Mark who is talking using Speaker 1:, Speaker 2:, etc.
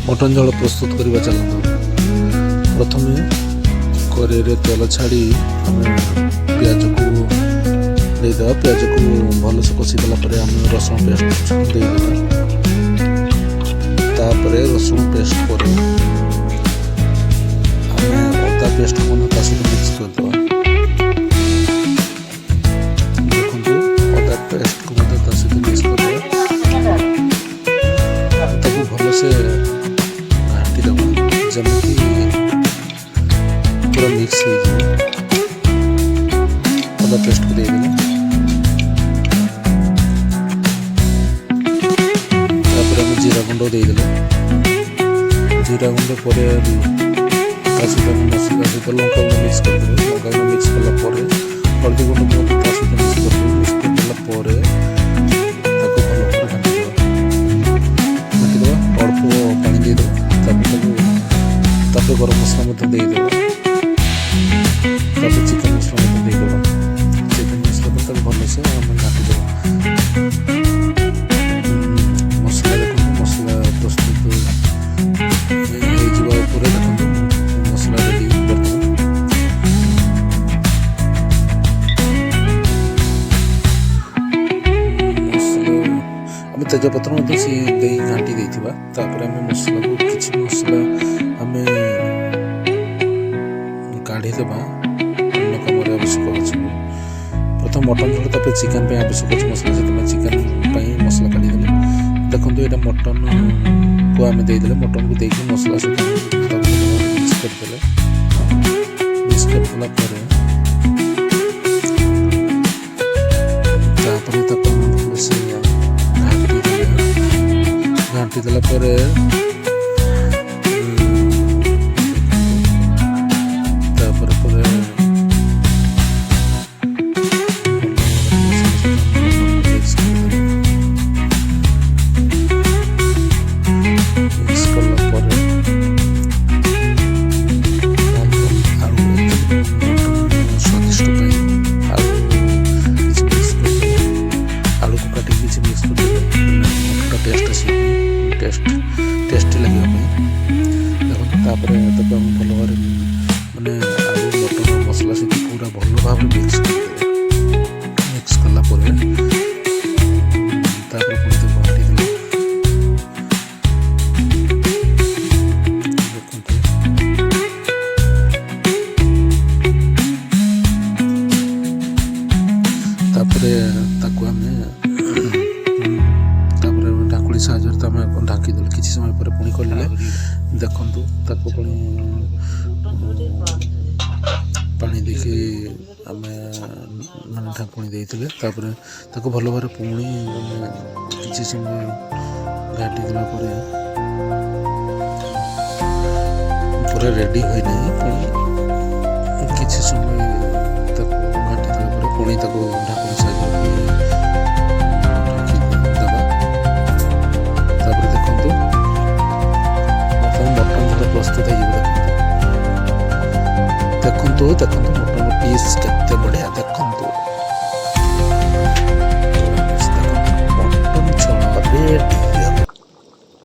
Speaker 1: Mutton झोल प्रस्तुत करवा चलते। प्रथम कड़े तेल छाड़ी पियाज को देदेवा। पियाज को भलसे कषिदेला आम रसुण पेस्ट देदेवा। रसुण पेस्ट पर आम अदा पेस्ट को मिक्स करदे। देखो अदा पेस्ट को मिक्स करदे भलसे घाटी देवा जमी पूरा मिक्स हो अदा पेस्ट को देदेला। जीरा गुंड देदेला। जीरा गुंड पर मसला सहित लंका गुंड मिक्स करदे। लंका गुंड मिक्स कलापर हल्दी गुंड सहित मिक्स करदे। मिक्स करदेला अल्प पानी देदेवा। गरम मसला देदेवा। चिकेन मसला देदेवा। चिकेन मसला भलसे आम घाटी देवा। मसला देखो मसला प्रस्तुत हो मसला रेडी आम तेजपत्र सी घाटी देथिबा। तापर आम मसला को किछि मसला आम काढ़ी देबा। अन्य कम आवश्यक अच्छे प्रथम मटन झोल तापर चिकेन पे आवश्यक अच्छे मसला से चिकेन मसला काढ़ी देले। देखो ये मटन को आम देदेले। मटन को देकी मसला सहित मिक्स करदेले। मिक्स करदेला घाटी देला टेस्टी लगे देखो। तापर भल भाव मानने आलू मटन मसला सहित पूरा भल भाव मिक्स मिक्स कलापर पुणी घाटी देला। ढाकुड़ी साहाଯ୍य ढाकी देल। किसी समय पर पुणी कले देखु पुणी पानी देखी आम मैंने ढाकुणी देते भल भाव पुणी किसी समय घाटी देला पूरा रेडी हुई ना। पुणी किसी समय घाटी देला पुणी ढाकुणी साहाଯ୍य प्रस्तुत है। देखो मटन पीस केते बढ़िया देखो।